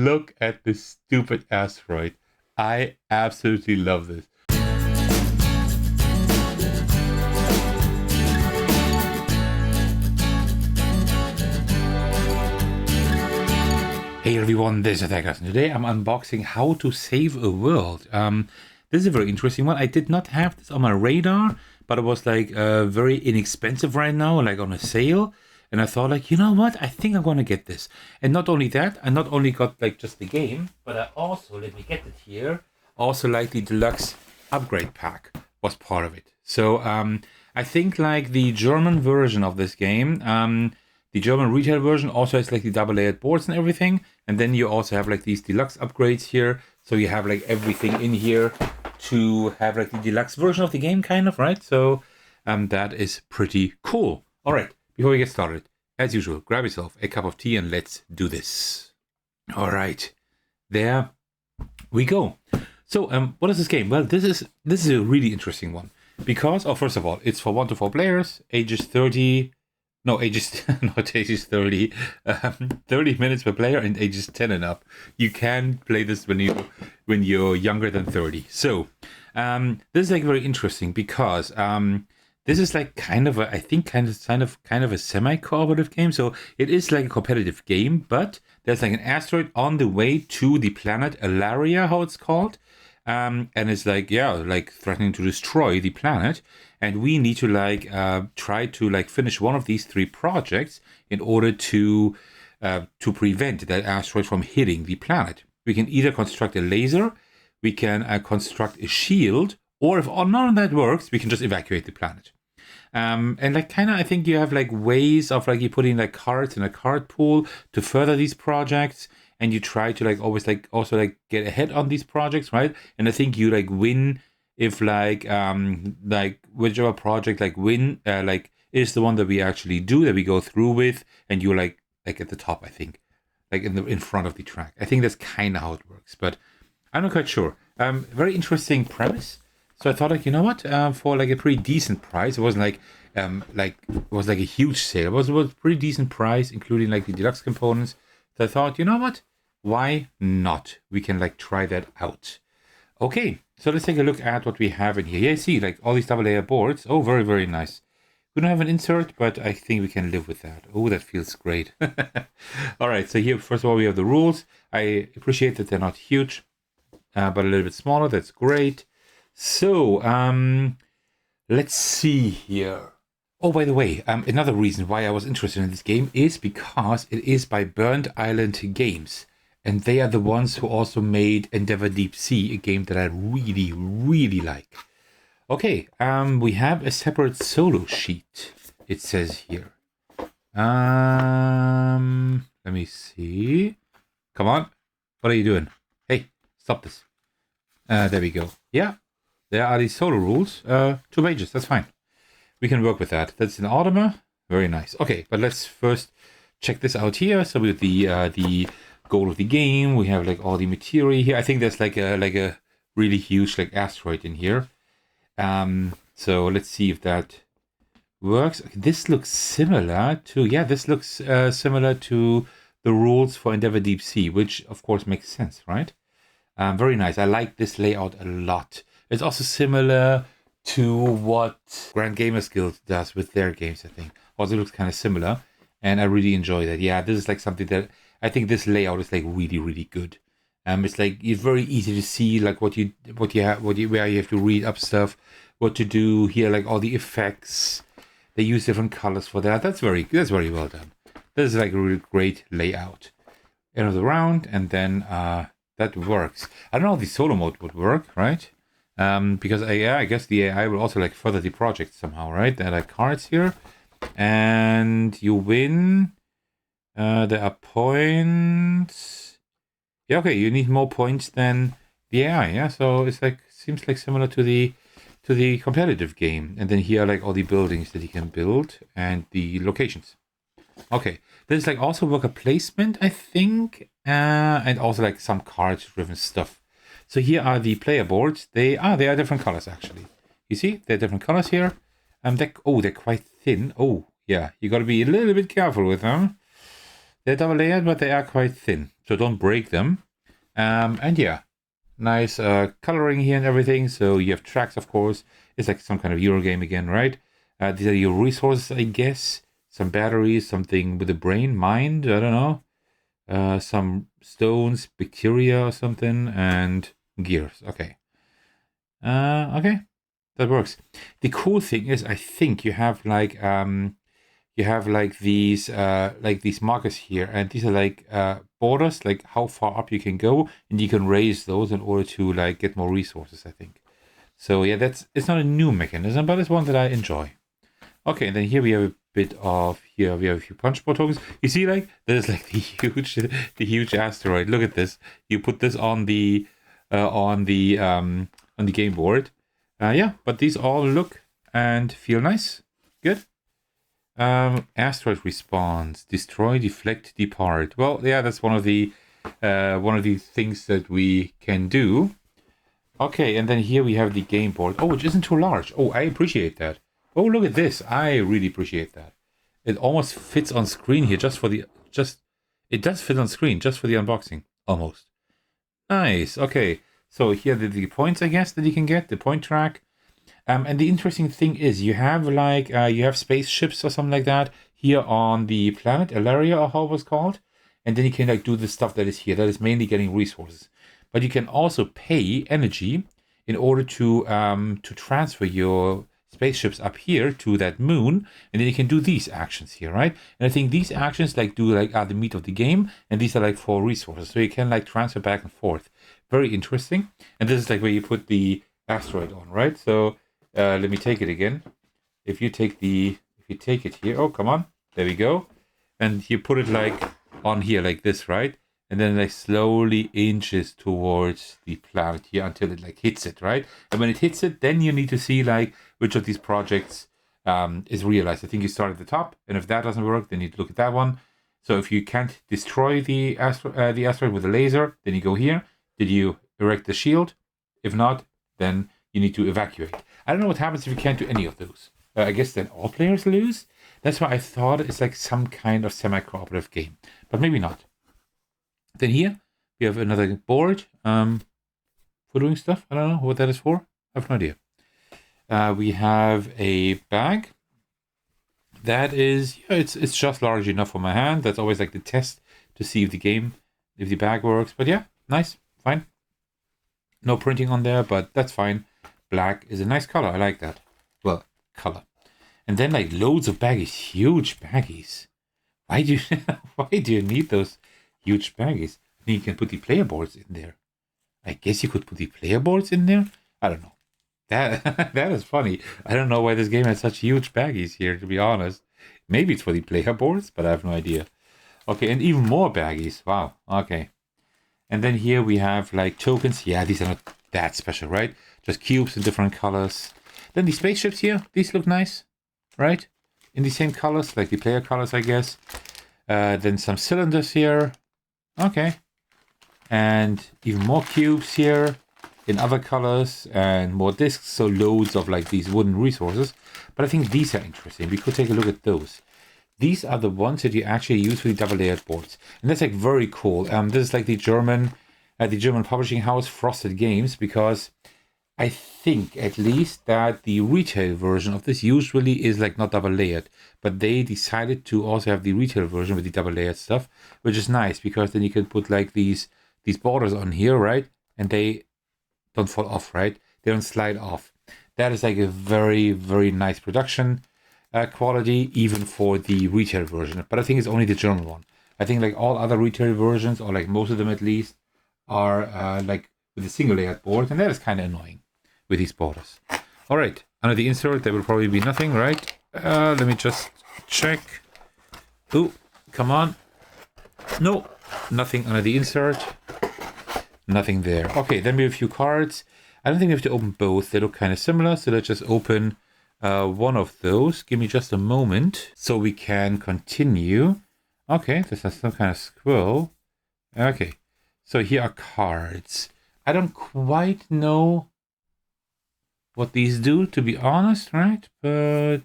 look at this stupid asteroid. I absolutely love this. Hey everyone, this is Thecos, and today I'm unboxing How to Save a World. This is a very interesting one. I did not have this on my radar, but it was like very inexpensive right now, like on a sale. And I thought like, you know what? I think I'm going to get this. And not only that, I not only got like just the game, but I also, let me get it here, also like the Deluxe upgrade pack was part of it. So I think like the German version of this game, the German retail version also has like the double layered boards and everything. And then you also have like these deluxe upgrades here. So you have like everything in here to have like the deluxe version of the game kind of, right? So that is pretty cool. All right, before we get started, as usual, grab yourself a cup of tea and let's do this. All right, there we go. So what is this game? Well, this is a really interesting one because, first of all, it's for 1 to 4 players, ages 30. No, not ages 30, 30 minutes per player and ages 10 and up. You can play this when you're younger than 30. So this is like very interesting because this is like kind of a semi-cooperative game. So it is like a competitive game, but there's like an asteroid on the way to the planet Alarria, how it's called. And it's like, like threatening to destroy the planet. And we need to like try to like finish one of these 3 projects in order to prevent that asteroid from hitting the planet. We can either construct a laser, we can construct a shield, or if none of that works, we can just evacuate the planet. And like kind of, I think you have like ways of like you put in like cards in a card pool to further these projects. And you try to like always like also like get ahead on these projects, right? And I think you like win if like whichever project like win like is the one that we actually do, that we go through with, and you're like at the top, I think, like in front of the track. I think that's kind of how it works, but I'm not quite sure. Very interesting premise. So I thought like, you know what, for like a pretty decent price, it wasn't like it was like a huge sale. It was a pretty decent price, including like the deluxe components. So I thought, you know what? Why not? We can like try that out. Okay, so let's take a look at what we have in here. Yeah, see, like all these double layer boards. Oh, very, very nice. We don't have an insert, but I think we can live with that. Oh, that feels great. All right, so here, first of all, we have the rules. I appreciate that they're not huge, but a little bit smaller. That's great. So, let's see here. Oh, by the way, another reason why I was interested in this game is because it is by Burnt Island Games. And they are the ones who also made Endeavor Deep Sea, a game that I really, really like. Okay, we have a separate solo sheet, it says here. Let me see. Come on. What are you doing? Hey, stop this. There we go. Yeah, there are these solo rules. 2 pages, that's fine. We can work with that. That's an Automa. Very nice. Okay, but let's first check this out here. So with the goal of the game, we have like all the material here. I think there's like a really huge like asteroid in here. So let's see if that works. Okay, this looks similar to similar to the rules for Endeavor Deep Sea, which of course makes sense, right? Very nice. I like this layout a lot. It's also similar to what Grand Gamers Guild does with their games, I think. Also looks kind of similar, and I really enjoy that. Yeah, this is like something that I think this layout is like really, really good. It's like it's very easy to see like where you have to read up stuff, what to do here, like all the effects. They use different colors for that. That's very well done. This is like a really great layout. End of the round, and then that works. I don't know if the solo mode would work, right? Because I guess the AI will also like further the project somehow, right? There are like cards here, and you win. There are points. Yeah, okay, you need more points than the AI. Yeah, so it's like seems like similar to the competitive game. And then here are like all the buildings that you can build and the locations. Okay, there's like also worker placement, I think, and also like some card-driven stuff. So here are the player boards. They are different colors actually. You see, they're different colors here. They're quite thin. Oh, yeah, you got to be a little bit careful with them. They're double layered, but they are quite thin, so don't break them. And yeah, nice coloring here and everything. So you have tracks, of course. It's like some kind of Euro game again, right? These are your resources, I guess. Some batteries, something with a brain, mind, I don't know. Some stones, bacteria or something, and gears. Okay. Okay, that works. The cool thing is, I think you have like these markers here, and these are like borders, like how far up you can go, and you can raise those in order to like get more resources, I think. So yeah, it's not a new mechanism, but it's one that I enjoy. Okay, and then here we have a bit of we have a few punch bowl tokens. You see, like there's like the huge asteroid. Look at this. You put this on the game board. Yeah, but these all look and feel nice. Good. Asteroid response: destroy, deflect, depart. Well, yeah, that's one of the things that we can do. Okay, and then here we have the game board. Oh, which isn't too large. Oh, I appreciate that. Oh, look at this. I really appreciate that. It almost fits on screen here it does fit on screen just for the unboxing. Almost. Nice. Okay. So here are the points, I guess, that you can get, the point track. And the interesting thing is you have like you have spaceships or something like that here on the planet Alarria, or how it was called. And then you can like do the stuff that is here. That is mainly getting resources. But you can also pay energy in order to transfer your spaceships up here to that moon, and then you can do these actions here, right? And I think these actions like do like are the meat of the game, and these are like for resources, so you can like transfer back and forth. Very interesting. And this is like where you put the asteroid on, right? So let me take it again. If you take it here, oh come on, there we go, and you put it like on here like this, right? And then like slowly inches towards the planet here until it like hits it, right? And when it hits it, then you need to see like which of these projects is realized. I think you start at the top, and if that doesn't work, then you look at that one. So if you can't destroy the asteroid with a laser, then you go here. Did you erect the shield? If not, then you need to evacuate. I don't know what happens if you can't do any of those. I guess then all players lose. That's why I thought it's like some kind of semi-cooperative game, but maybe not. Then here we have another board for doing stuff. I don't know what that is for. I have no idea. We have a bag. That is, yeah, it's just large enough for my hand. That's always like the test to see if the bag works. But yeah, nice, fine. No printing on there, but that's fine. Black is a nice color. I like that. Well, color. And then like loads of baggies, huge baggies. Why do you need those huge baggies? I think you can put the player boards in there. I guess you could put the player boards in there. I don't know. That is funny. I don't know why this game has such huge baggies here, to be honest. Maybe it's for the player boards, but I have no idea. Okay, and even more baggies. Wow. Okay. And then here we have like tokens. Yeah, these are not that special, right? Just cubes in different colors. Then the spaceships here. These look nice, right? In the same colors, like the player colors, I guess. Then some cylinders here. Okay. And even more cubes here in other colors and more discs. So loads of like these wooden resources. But I think these are interesting. We could take a look at those. These are the ones that you actually use for the double layered boards. And that's like very cool. This is like the German publishing house Frosted Games, because I think at least that the retail version of this usually is like not double layered, but they decided to also have the retail version with the double layered stuff, which is nice because then you can put like these borders on here, right? And they don't fall off, right? They don't slide off. That is like a very, very nice production quality, even for the retail version. But I think it's only the German one. I think like all other retail versions, or like most of them at least, are like with a single layered board, and that is kind of annoying with these borders. All right, under the insert there will probably be nothing, right? Let me just check. Oh, come on. No, nothing under the insert. Nothing there. Okay, then we have a few cards. I don't think we have to open both. They look kind of similar, so let's just open one of those. Give me just a moment so we can continue. Okay, this is some kind of squirrel. Okay, so here are cards. I don't quite know what these do, to be honest, right? But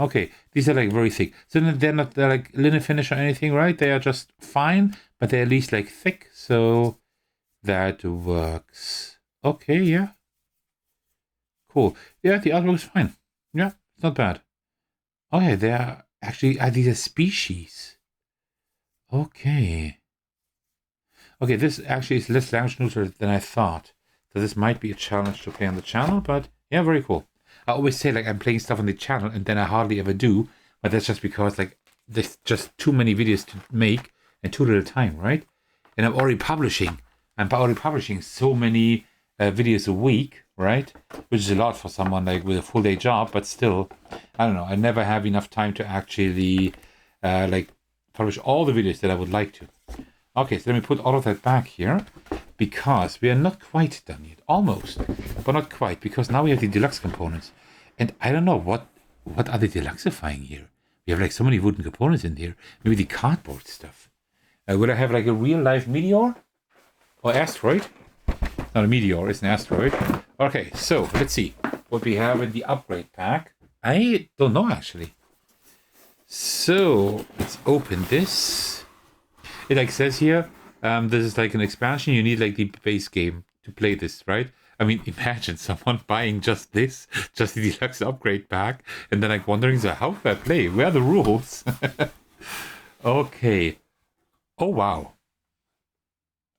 Okay, these are like very thick. So they're like linen finish or anything, right? They are just fine, but they're at least like thick. So that works. Okay, yeah. Cool. Yeah, the artwork is fine. Yeah, it's not bad. Okay, they are actually, these are species. Okay. Okay, this actually is less language neutral than I thought. So this might be a challenge to play on the channel, but yeah, very cool. I always say like I'm playing stuff on the channel and then I hardly ever do, but that's just because like there's just too many videos to make and too little time, right? And I'm already publishing. I'm already publishing so many videos a week, right? Which is a lot for someone like with a full day job, but still, I don't know. I never have enough time to actually like publish all the videos that I would like to. Okay, so let me put all of that back here because we are not quite done yet. Almost, but not quite, because now we have the deluxe components. And I don't know what are they deluxifying here. We have like so many wooden components in here. Maybe the cardboard stuff. Will I have like a real life meteor or asteroid? Not a meteor, it's an asteroid. Okay, so let's see what we have in the upgrade pack. I don't know actually. So let's open this. It like says here, this is like an expansion. You need like the base game to play this, right? I mean, imagine someone buying just this, just the deluxe upgrade pack, and then like wondering, so how do I play? Where are the rules? Okay. Oh wow.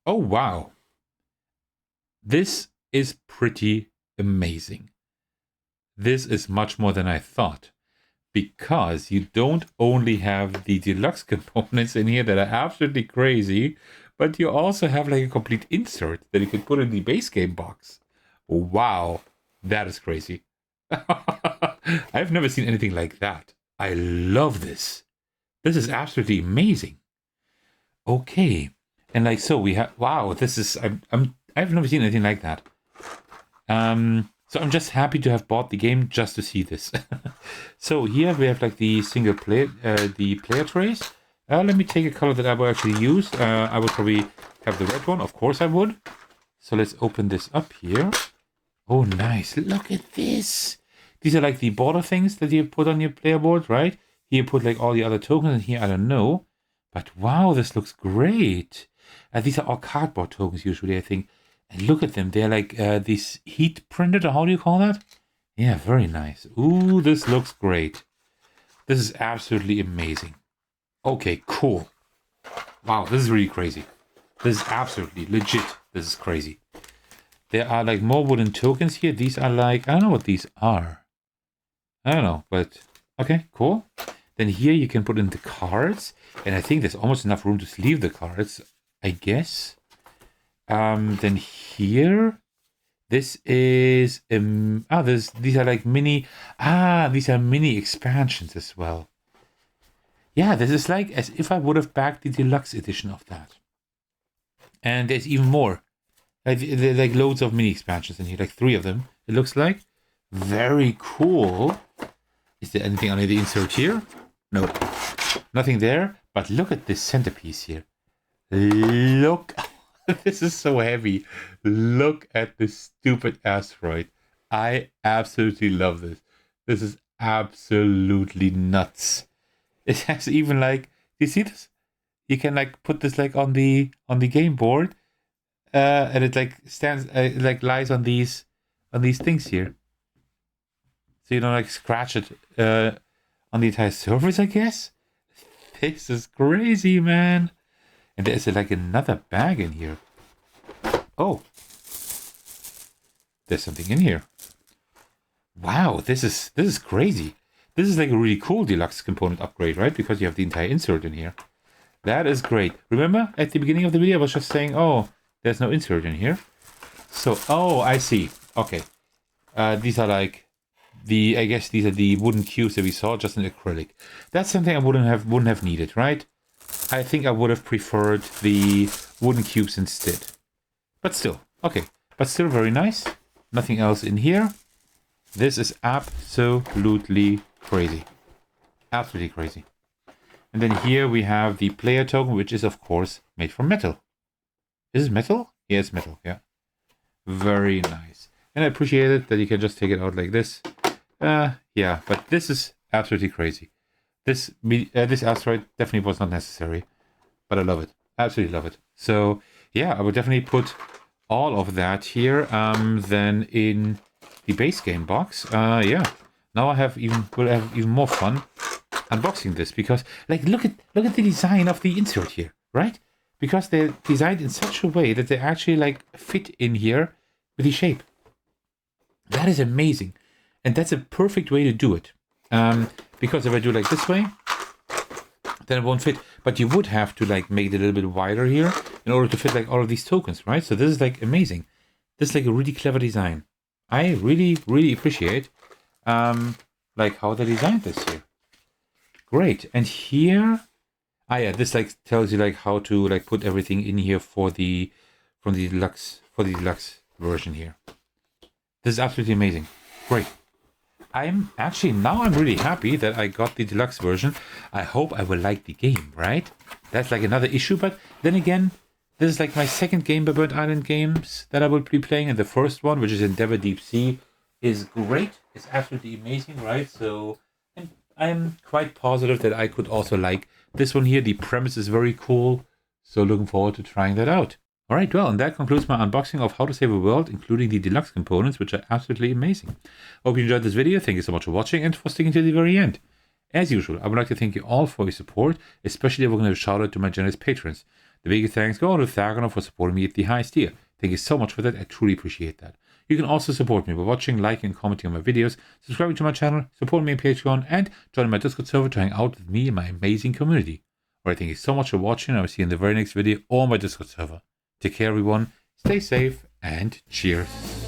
Oh wow. This is pretty amazing. This is much more than I thought. Because you don't only have the deluxe components in here that are absolutely crazy, but you also have like a complete insert that you could put in the base game box. Wow, that is crazy. I've never seen anything like that. I love this. This is absolutely amazing. Okay, and like so we have. Wow, this is. I've never seen anything like that. So I'm just happy to have bought the game just to see this. So here we have like the single player, the player trays. Let me take a color that I will actually use. I would probably have the red one. Of course I would. So let's open this up here. Oh, nice. Look at this. These are like the border things that you put on your player board, right? Here you put like all the other tokens, and here I don't know. But wow, this looks great. These are all cardboard tokens usually, I think. And look at them. They're like these heat printed, or how do you call that? Yeah, very nice. Ooh, this looks great. This is absolutely amazing. Okay, cool. Wow, this is really crazy. This is absolutely legit. This is crazy. There are like more wooden tokens here. These are like, I don't know what these are. I don't know, but okay, cool. Then here you can put in the cards. And I think there's almost enough room to sleeve the cards, I guess. Then here, this is these are like mini these are mini expansions as well. Yeah, this is like as if I would have backed the deluxe edition of that. And there's even more. There's like loads of mini expansions in here, like 3 of them. It looks like very cool. Is there anything under the insert here? No, nothing there. But look at this centerpiece here. Look. This is so heavy. Look at this stupid asteroid. I absolutely love this. This is absolutely nuts. It has even like, you see this? You can like put this like on the game board, and it like stands, it like lies on these things here. So you don't like scratch it on the entire surface, I guess. This is crazy, man. And there's like another bag in here. Oh. There's something in here. Wow, this is crazy. This is like a really cool deluxe component upgrade, right? Because you have the entire insert in here. That is great. Remember at the beginning of the video I was just saying, oh, there's no insert in here. So, oh, I see. Okay. These are like I guess these are the wooden cubes that we saw, just in acrylic. That's something I wouldn't have needed, right? I think I would have preferred the wooden cubes instead. But still, okay. But still very nice. Nothing else in here. This is absolutely crazy. Absolutely crazy. And then here we have the player token, which is of course made from metal. Is it metal? Yeah, it's metal, yeah. Very nice. And I appreciate it that you can just take it out like this. Yeah, but this is Absolutely crazy. This asteroid definitely was not necessary, but I love it. Absolutely love it. So yeah, I would definitely put all of that here. Then in the base game box. Yeah. Now will have even more fun unboxing this, because like look at the design of the insert here, right? Because they're designed in such a way that they actually like fit in here with the shape. That is amazing, and that's a perfect way to do it. Because if I do like this way, then it won't fit. But you would have to like make it a little bit wider here in order to fit like all of these tokens, right? So this is like amazing. This is like a really clever design. I really, really appreciate like how they designed this here. Great. And here, yeah, this like tells you like how to like put everything in here for the deluxe version here. This is absolutely amazing. Great. I'm really happy that I got the deluxe version. I hope I will like the game, right? That's like another issue, but then again, this is like my second game by Bird Island Games that I will be playing, and the first one, which is Endeavor Deep Sea, is great. It's absolutely amazing, right? So I'm quite positive that I could also like this one here. The premise is very cool, so looking forward to trying that out. All right, well, and that concludes my unboxing of How to Save a World, including the deluxe components, which are absolutely amazing. Hope you enjoyed this video. Thank you so much for watching and for sticking to the very end. As usual, I would like to thank you all for your support, especially if we're going to shout out to my generous patrons. The biggest thanks go to Thecos for supporting me at the highest tier. Thank you so much for that. I truly appreciate that. You can also support me by watching, liking, and commenting on my videos, subscribing to my channel, supporting me on Patreon, and joining my Discord server to hang out with me and my amazing community. Alright, thank you so much for watching. I will see you in the very next video or my Discord server. Take care, everyone. Stay safe and cheers.